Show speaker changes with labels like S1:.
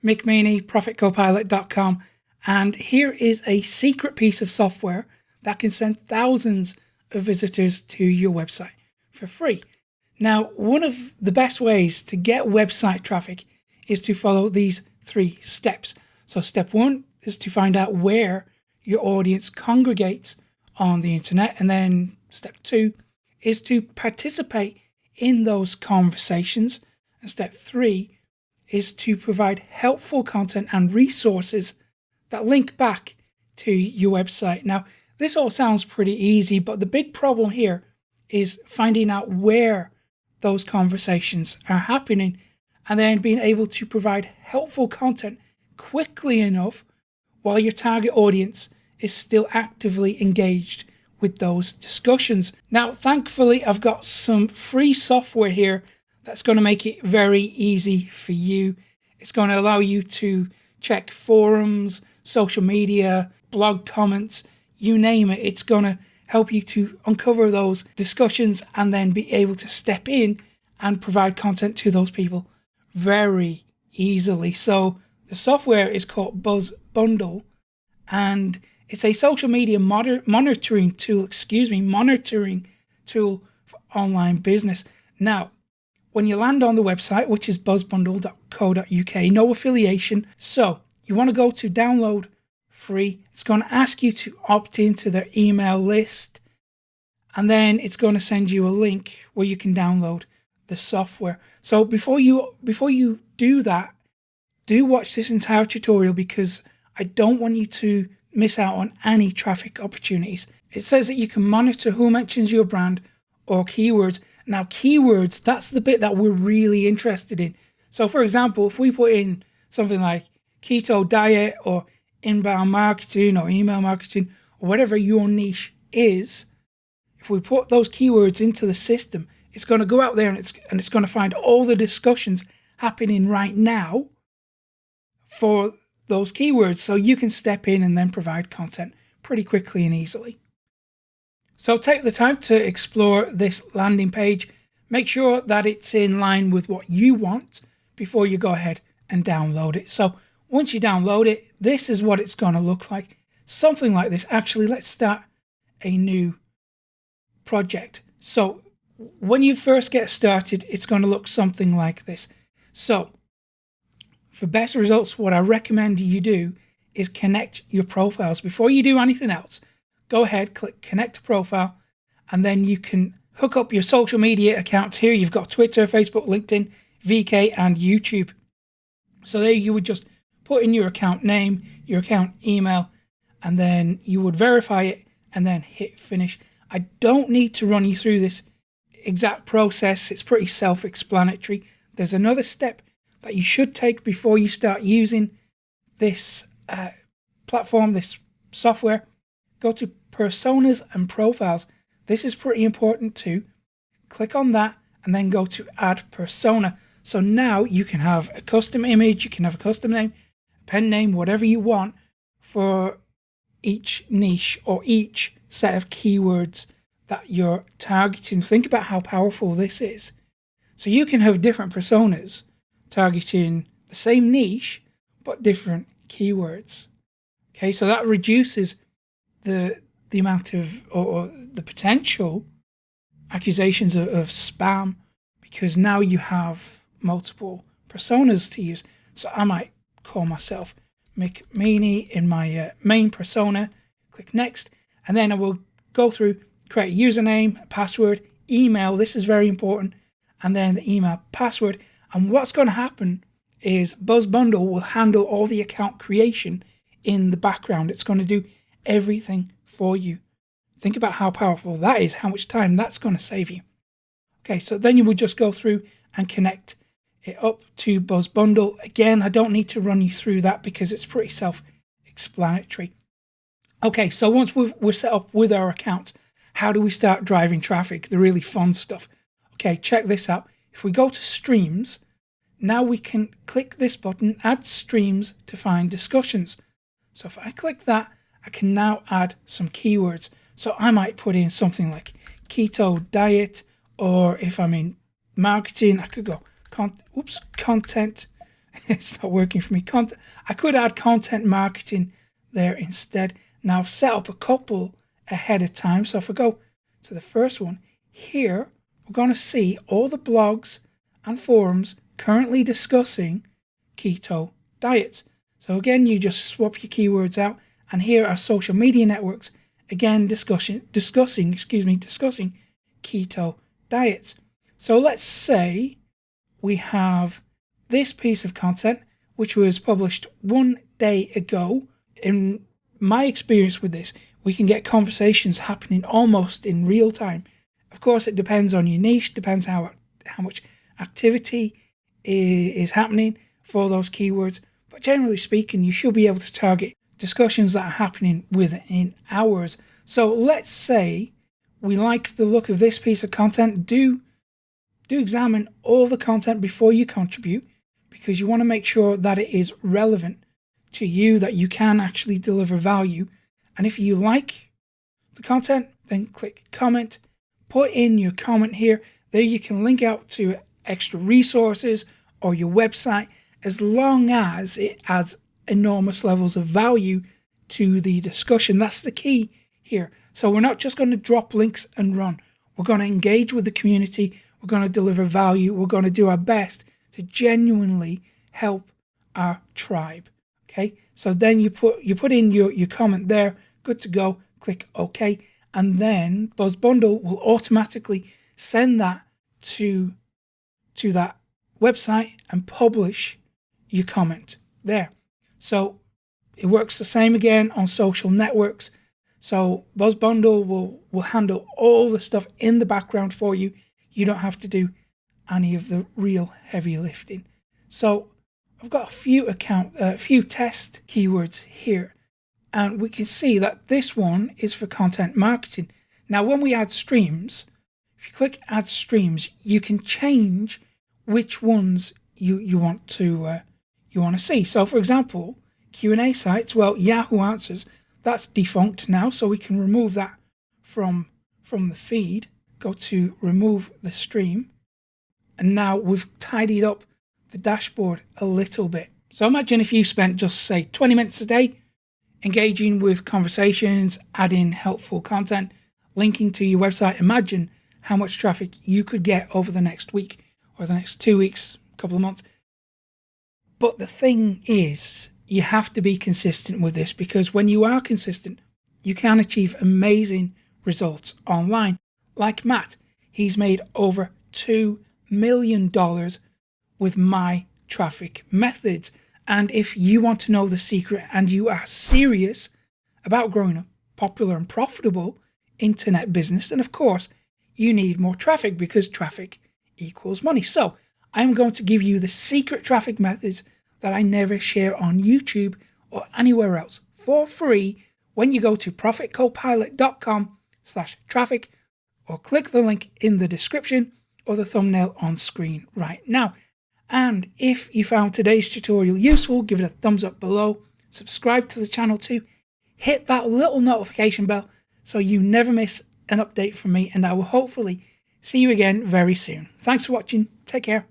S1: Mick Meaney, ProfitCopilot.com, and here is a secret piece of software that can send thousands of visitors to your website for free. Now, one of the best ways to get website traffic is to follow these 3 steps. So step 1 is to find out where your audience congregates on the internet, and then step 2 is to participate in those conversations, and step 3 is to provide helpful content and resources that link back to your website. Now, this all sounds pretty easy, but the big problem here is finding out where those conversations are happening and then being able to provide helpful content quickly enough while your target audience is still actively engaged with those discussions. Now, thankfully, I've got some free software here that's going to make it very easy for you. It's going to allow you to check forums, social media, blog comments, you name it. It's going to help you to uncover those discussions and then be able to step in and provide content to those people very easily. So the software is called Buzz Bundle, and it's a social media monitoring tool for online business. Now, when you land on the website, which is buzzbundle.co.uk, no affiliation. So you want to go to download free. It's going to ask you to opt into their email list, and then it's going to send you a link where you can download the software. So before you do that, do watch this entire tutorial, because I don't want you to miss out on any traffic opportunities. It says that you can monitor who mentions your brand or keywords. Now, keywords, that's the bit that we're really interested in. So for example, if we put in something like keto diet or inbound marketing or email marketing or whatever your niche is, if we put those keywords into the system, it's going to go out there and it's going to find all the discussions happening right now for those keywords, so you can step in and then provide content pretty quickly and easily. So take the time to explore this landing page. Make sure that it's in line with what you want before you go ahead and download it. So once you download it, this is what it's going to look like. Something like this. Actually, let's start a new project. So when you first get started, it's going to look something like this. So for best results, what I recommend you do is connect your profiles. Before you do anything else, go ahead, click connect to profile, and then you can hook up your social media accounts here. You've got Twitter, Facebook, LinkedIn, VK, and YouTube. So there you would just put in your account name, your account email, and then you would verify it and then hit finish. I don't need to run you through this exact process. It's pretty self-explanatory. There's another step that you should take before you start using this platform, this software. Go to personas and profiles. This is pretty important too. Click on that and then go to add persona. So now you can have a custom image, you can have a custom name, a pen name, whatever you want for each niche or each set of keywords that you're targeting. Think about how powerful this is. So you can have different personas targeting the same niche but different keywords. Okay, so that reduces the amount of or the potential accusations of spam, because now you have multiple personas to use. So I might call myself Mick Meaney in my main persona, click next, and then I will go through, create a username, a password, email, this is very important, and then the email password. And what's going to happen is Buzz Bundle will handle all the account creation in the background. It's going to do everything for you. Think about how powerful that is, how much time that's going to save you. Okay, so then you would just go through and connect it up to Buzz Bundle. Again, I don't need to run you through that because it's pretty self-explanatory. Okay, so once we're set up with our accounts, how do we start driving traffic? The really fun stuff. Okay, check this out. If we go to streams, now we can click this button, add streams to find discussions. So if I click that, I can now add some keywords. So I might put in something like keto diet, or if I'm in marketing, I could go content It's not working for me. I could add content marketing there instead. Now I've set up a couple ahead of time. So if I go to the first one here, we're going to see all the blogs and forums currently discussing keto diets. So again, you just swap your keywords out, and here are social media networks again discussing keto diets. So let's say we have this piece of content which was published 1 day ago. In my experience with this, we can get conversations happening almost in real time. Of course, it depends on your niche, depends how much activity is happening for those keywords. But generally speaking, you should be able to target discussions that are happening within hours. So let's say we like the look of this piece of content. Do examine all the content before you contribute, because you want to make sure that it is relevant to you, that you can actually deliver value. And if you like the content, then click comment, put in your comment here. There you can link out to extra resources or your website, as long as it adds enormous levels of value to the discussion. That's the key here. So we're not just going to drop links and run. We're going to engage with the community. We're going to deliver value. We're going to do our best to genuinely help our tribe. Okay, so then you put in your comment there, good to go, click OK, and then BuzzBundle will automatically send that to that website and publish your comment there. So it works the same again on social networks. So BuzzBundle will handle all the stuff in the background for you. You don't have to do any of the real heavy lifting. So I've got a few test keywords here, and we can see that this one is for content marketing. Now, when we add streams, if you click add streams, you can change which ones you want to see. So, for example, Q&A sites. Well, Yahoo Answers, that's defunct now, so we can remove that from the feed. Go to remove the stream, and now we've tidied up the dashboard a little bit. So imagine if you spent just say 20 minutes a day engaging with conversations, adding helpful content, linking to your website. Imagine how much traffic you could get over the next week or the next 2 weeks, a couple of months. But the thing is, you have to be consistent with this, because when you are consistent, you can achieve amazing results online. Like Matt, he's made over $2 million with my traffic methods. And if you want to know the secret and you are serious about growing a popular and profitable internet business, then of course you need more traffic, because traffic equals money. So I'm going to give you the secret traffic methods that I never share on YouTube or anywhere else for free when you go to profitcopilot.com/traffic, or click the link in the description or the thumbnail on screen right now. And if you found today's tutorial useful, give it a thumbs up below, subscribe to the channel too, hit that little notification bell so you never miss an update from me, and I will hopefully see you again very soon. Thanks for watching, take care.